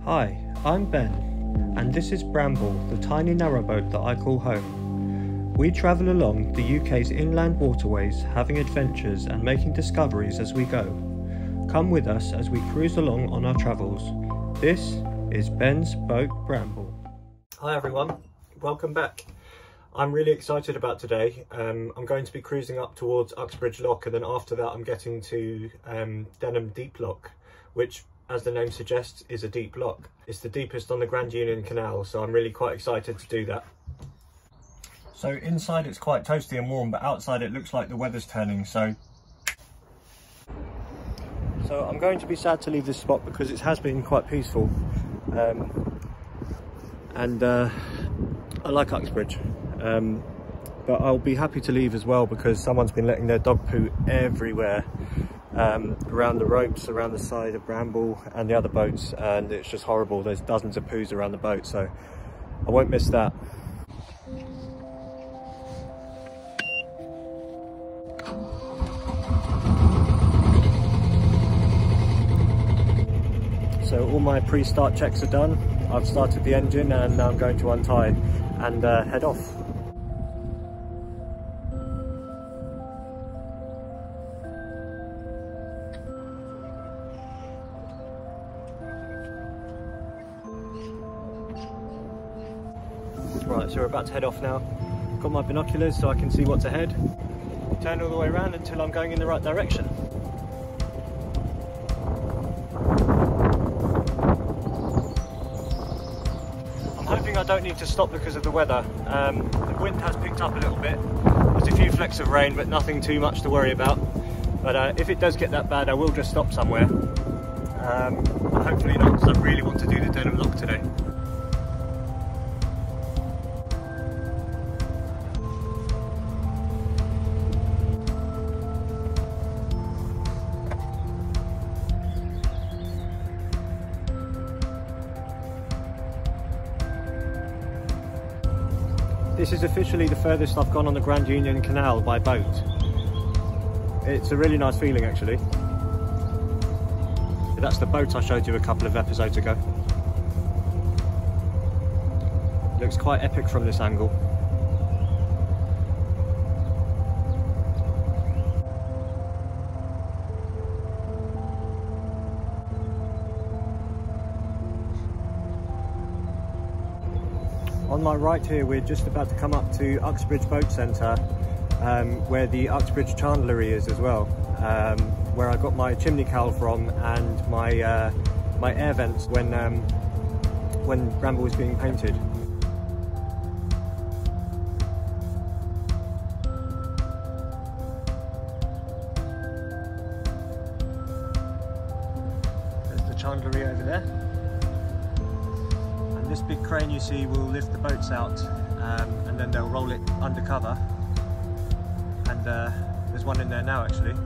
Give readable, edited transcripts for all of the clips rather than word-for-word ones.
Hi, I'm Ben, and this is Bramble, the tiny narrowboat that I call home. We travel along the UK's inland waterways, having adventures and making discoveries as we go. Come with us as we cruise along on our travels. This is Ben's Boat Bramble. Hi everyone, welcome back. I'm really excited about today. I'm going to be cruising up towards Uxbridge Lock, and then after that I'm getting to Denham Deep Lock, which, as the name suggests, is a deep lock. It's the deepest on the Grand Union Canal, so I'm really quite excited to do that. So inside it's quite toasty and warm, but outside it looks like the weather's turning, so I'm going to be sad to leave this spot because it has been quite peaceful. I like Uxbridge, but I'll be happy to leave as well because someone's been letting their dog poo everywhere, around the ropes, around the side of Bramble and the other boats, and it's just horrible. There's dozens of poos around the boat, so I won't miss that. So all my pre-start checks are done. I've started the engine and now I'm going to untie and head off. Right, so we're about to head off now. Got my binoculars so I can see what's ahead. Turn all the way around until I'm going in the right direction. I don't need to stop because of the weather. The wind has picked up a little bit. There's a few flecks of rain, but nothing too much to worry about. But if it does get that bad, I will just stop somewhere. Hopefully not, because I really want to do the Denham Lock today. This is officially the furthest I've gone on the Grand Union Canal by boat. It's a really nice feeling actually. That's the boat I showed you a couple of episodes ago. Looks quite epic from this angle. On my right here, we're just about to come up to Uxbridge Boat Centre, where the Uxbridge Chandlery is as well, where I got my chimney cowl from and my air vents when Bramble was being painted. There's the chandlery over there. This big crane you see will lift the boats out, and then they'll roll it undercover, and there's one in there now actually.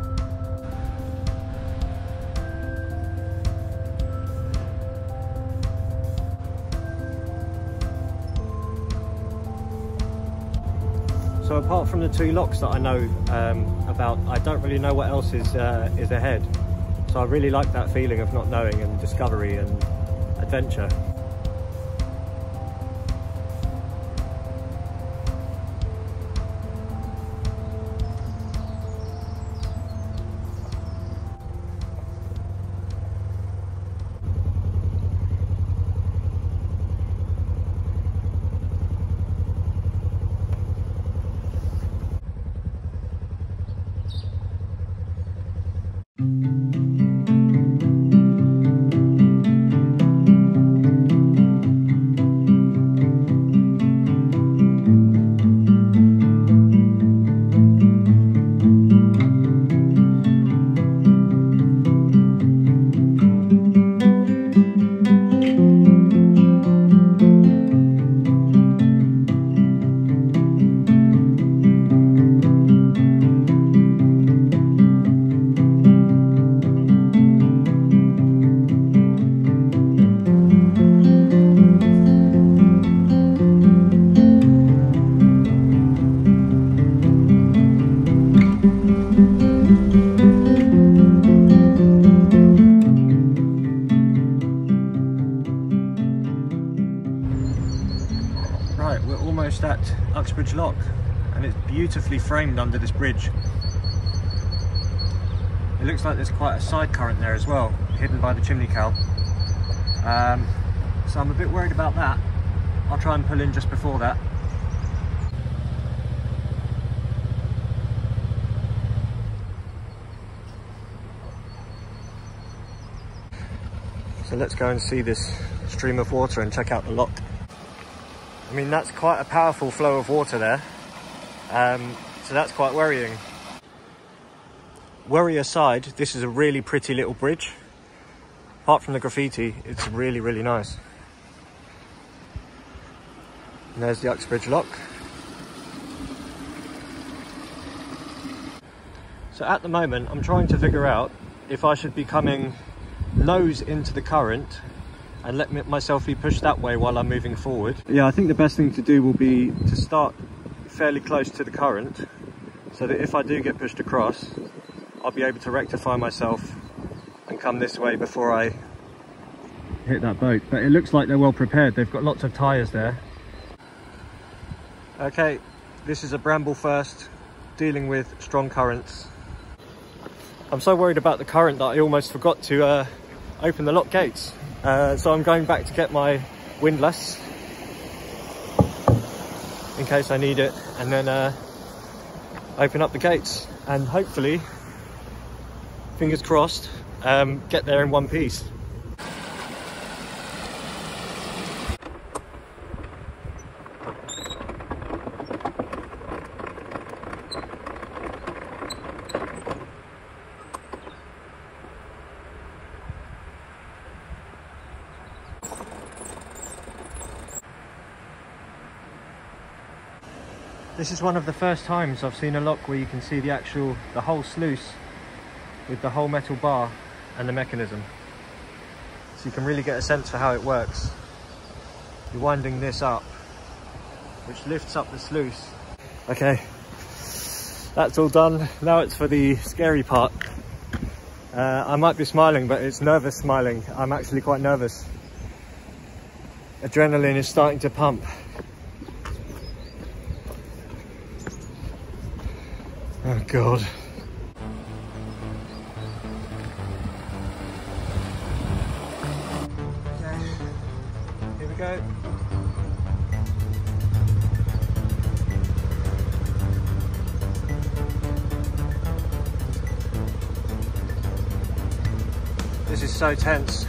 So apart from the two locks that I know about, I don't really know what else is ahead. So I really like that feeling of not knowing and discovery and adventure. Right, we're almost at Uxbridge Lock and it's beautifully framed under this bridge. It looks like there's quite a side current there as well, hidden by the chimney cowl. So I'm a bit worried about that. I'll try and pull in just before that. So let's go and see this stream of water and check out the lock. I mean, that's quite a powerful flow of water there. So that's quite worrying. Worry aside, this is a really pretty little bridge. Apart from the graffiti, it's really, really nice. And there's the Uxbridge Lock. So at the moment, I'm trying to figure out if I should be coming nose into the current and let myself be pushed that way while I'm moving forward. Yeah, I think the best thing to do will be to start fairly close to the current so that if I do get pushed across, I'll be able to rectify myself and come this way before I hit that boat. But it looks like they're well prepared. They've got lots of tyres there. Okay, this is a bramble first, dealing with strong currents. I'm so worried about the current that I almost forgot to open the lock gates. So I'm going back to get my windlass in case I need it, and then open up the gates and hopefully, fingers crossed, get there in one piece. This is one of the first times I've seen a lock where you can see the whole sluice with the whole metal bar and the mechanism. So you can really get a sense for how it works. You're winding this up, which lifts up the sluice. Okay, that's all done. Now it's for the scary part. I might be smiling, but it's nervous smiling. I'm actually quite nervous. Adrenaline is starting to pump. Oh God. Okay, here we go. This is so tense.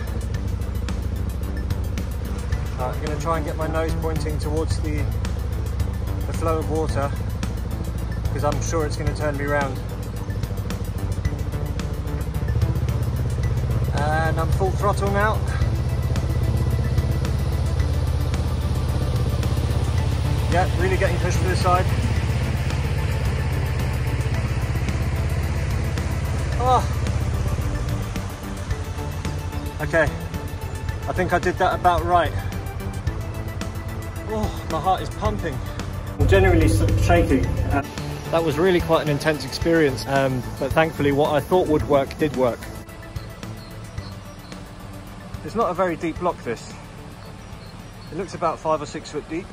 I'm going to try and get my nose pointing towards the flow of water, because I'm sure it's going to turn me around. And I'm full throttle now. Yeah, really getting pushed to the side. Oh. Okay, I think I did that about right. Oh, my heart is pumping. I'm generally shaking. That was really quite an intense experience, but thankfully what I thought would work did work. It's not a very deep lock, this. It looks about 5 or 6 foot deep,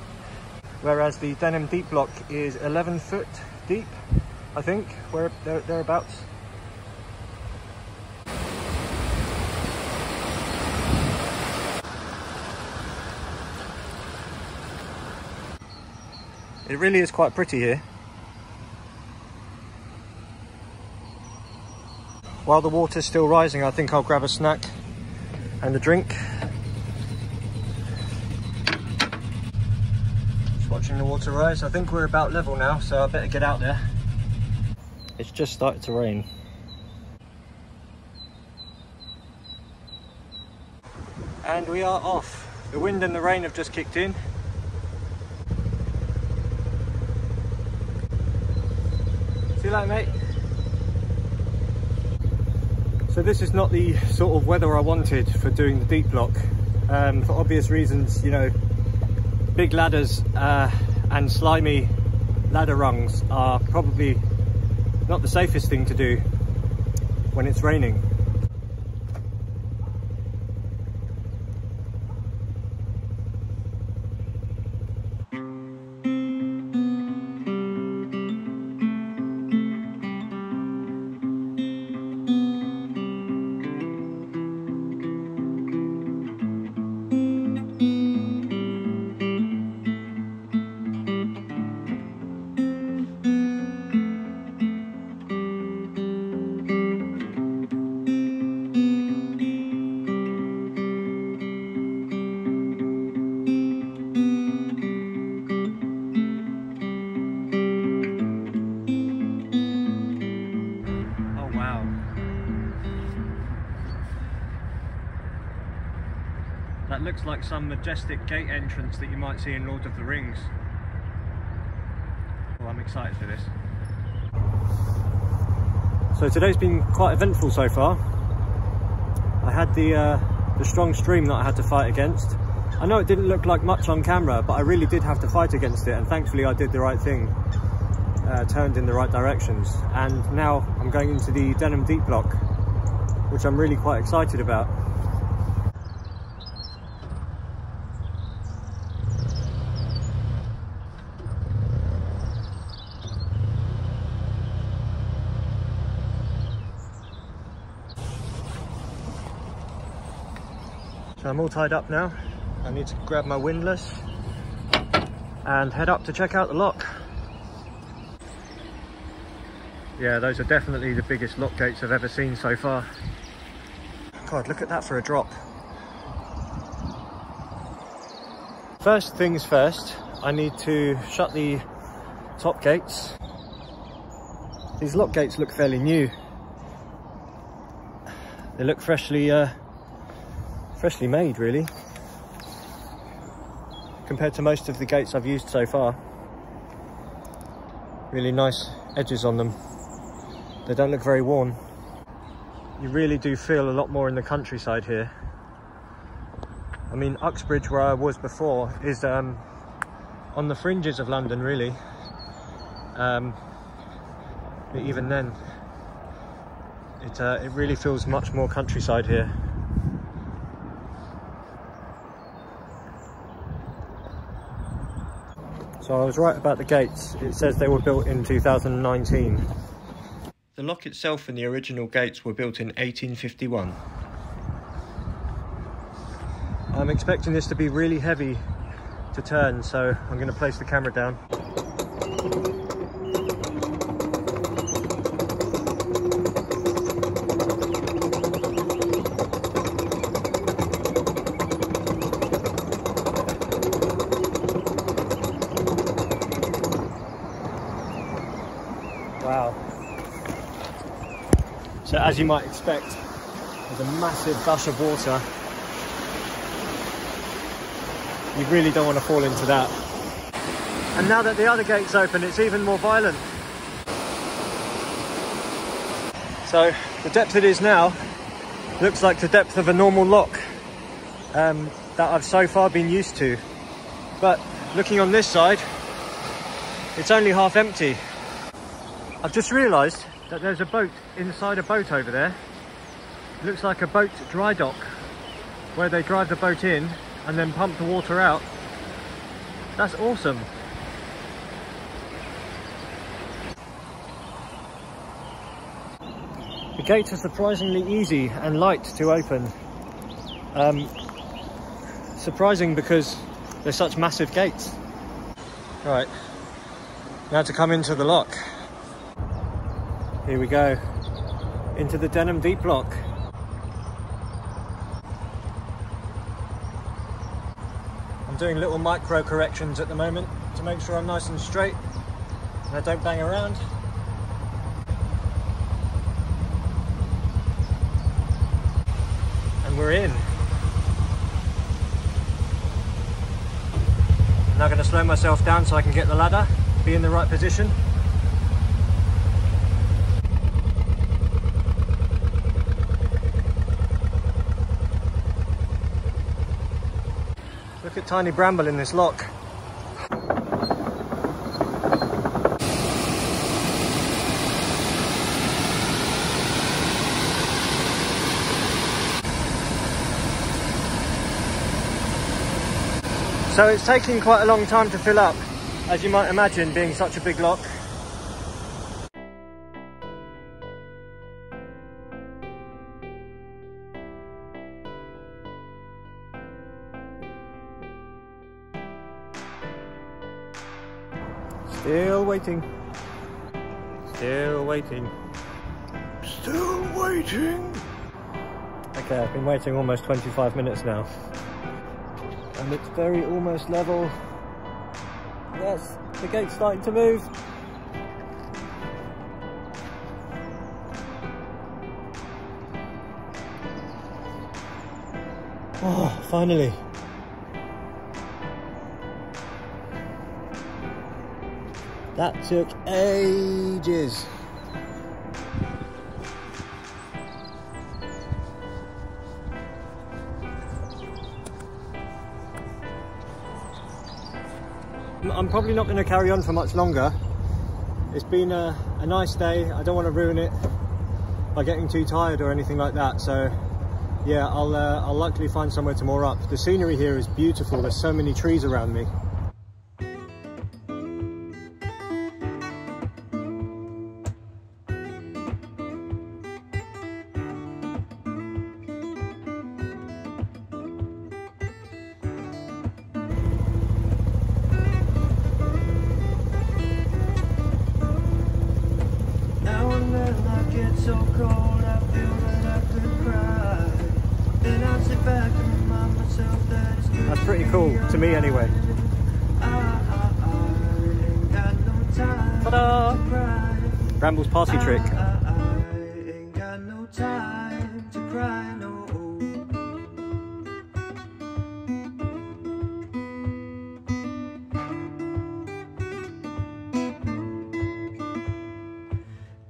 whereas the Denim deep lock is 11 foot deep, I think, thereabouts. It really is quite pretty here. While the water's still rising, I think I'll grab a snack and a drink. Just watching the water rise. I think we're about level now, so I better get out there. It's just started to rain. And we are off. The wind and the rain have just kicked in. See you later, mate. So this is not the sort of weather I wanted for doing the deep lock. For obvious reasons, you know, big ladders and slimy ladder rungs are probably not the safest thing to do when it's raining. That looks like some majestic gate entrance that you might see in Lord of the Rings. Well, I'm excited for this. So today's been quite eventful so far. I had the strong stream that I had to fight against. I know it didn't look like much on camera, but I really did have to fight against it, and thankfully I did the right thing. Turned in the right directions, and now I'm going into the Denham Deep Block, which I'm really quite excited about. So I'm all tied up now. I need to grab my windlass and head up to check out the lock. Yeah, those are definitely the biggest lock gates I've ever seen so far. God, look at that for a drop. First things first, I need to shut the top gates. These lock gates look fairly new. They look freshly made, really, compared to most of the gates I've used so far. Really nice edges on them. They don't look very worn. You really do feel a lot more in the countryside here. I mean, Uxbridge, where I was before, is on the fringes of London, really. But even then, it really feels much more countryside here. So I was right about the gates. It says they were built in 2019. The lock itself and the original gates were built in 1851. I'm expecting this to be really heavy to turn, so I'm going to place the camera down. Wow. So as you might expect, there's a massive gush of water. You really don't want to fall into that. And now that the other gate's open, it's even more violent. So the depth it is now looks like the depth of a normal lock that I've so far been used to. But looking on this side, it's only half empty. I've just realised that there's a boat inside a boat over there. It looks like a boat dry dock where they drive the boat in and then pump the water out. That's awesome. The gates are surprisingly easy and light to open. Surprising because they're such massive gates. Right, now to come into the lock. Here we go, into the Denham Deep Block. I'm doing little micro corrections at the moment to make sure I'm nice and straight and I don't bang around. And we're in. I'm now going to slow myself down so I can get the ladder, be in the right position. Look at tiny bramble in this lock. So it's taking quite a long time to fill up, as you might imagine, being such a big lock. Still waiting. Still waiting. Still waiting. Okay, I've been waiting almost 25 minutes now. And it's very almost level. Yes, the gate's starting to move. Oh, finally. That took ages. I'm probably not going to carry on for much longer. It's been a nice day. I don't want to ruin it by getting too tired or anything like that. So yeah, I'll likely find somewhere to moor up. The scenery here is beautiful. There's so many trees around me. So cold, I feel that I could cry. Then I sit back and remind myself that it's good. That's pretty cool, to me anyway. Ain't got no time. Ta-da! Bramble's party trick. Ain't got no time to cry, no.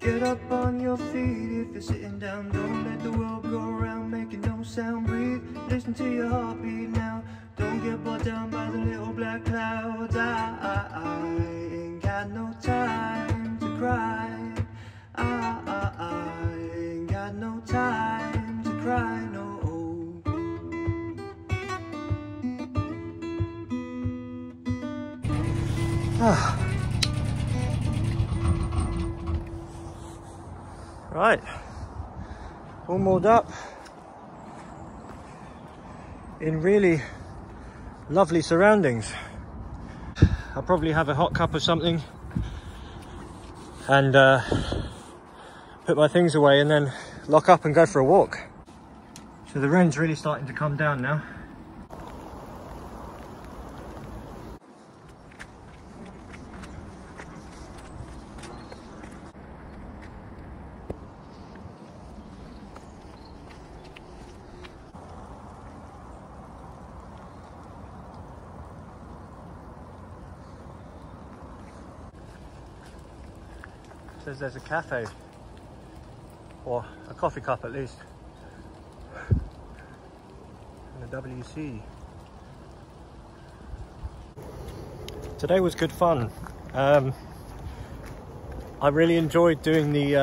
Get up on your feet if you're sitting down. Don't let the world go around making no sound. Breathe, listen to your heartbeat now. Don't get bogged down by the little black clouds. I ain't got no time to cry. I ain't got no time to cry, no. Right, all moored up in really lovely surroundings. I'll probably have a hot cup of something and put my things away and then lock up and go for a walk. So the rain's really starting to come down now. Says there's a cafe, or a coffee cup at least, and a WC. Today was good fun. I really enjoyed doing the,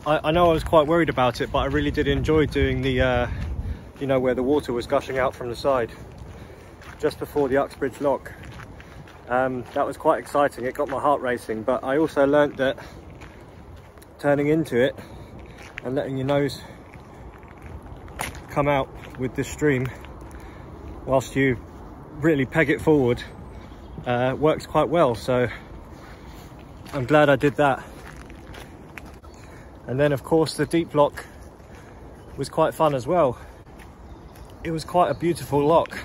I know I was quite worried about it, but I really did enjoy doing the, you know, where the water was gushing out from the side, just before the Uxbridge Lock. That was quite exciting. It got my heart racing, but I also learnt that turning into it and letting your nose come out with this stream whilst you really peg it forward works quite well, so I'm glad I did that. And then of course the deep lock was quite fun as well. It was quite a beautiful lock.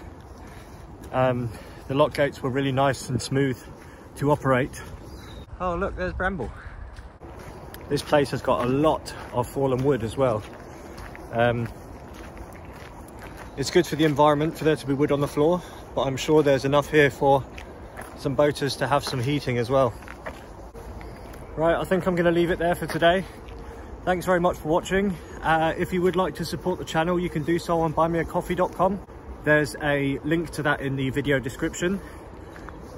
The lock gates were really nice and smooth to operate. Oh look, there's Bramble. This place has got a lot of fallen wood as well. It's good for the environment for there to be wood on the floor, but I'm sure there's enough here for some boaters to have some heating as well. Right, I think I'm going to leave it there for today. Thanks very much for watching. If you would like to support the channel, you can do so on buymeacoffee.com. There's a link to that in the video description.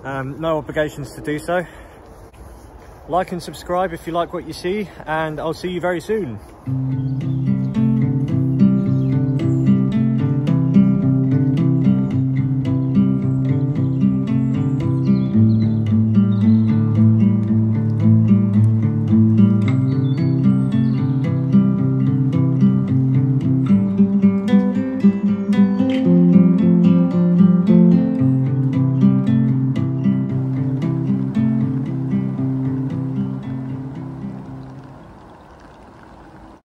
No obligations to do so. Like and subscribe if you like what you see, and I'll see you very soon.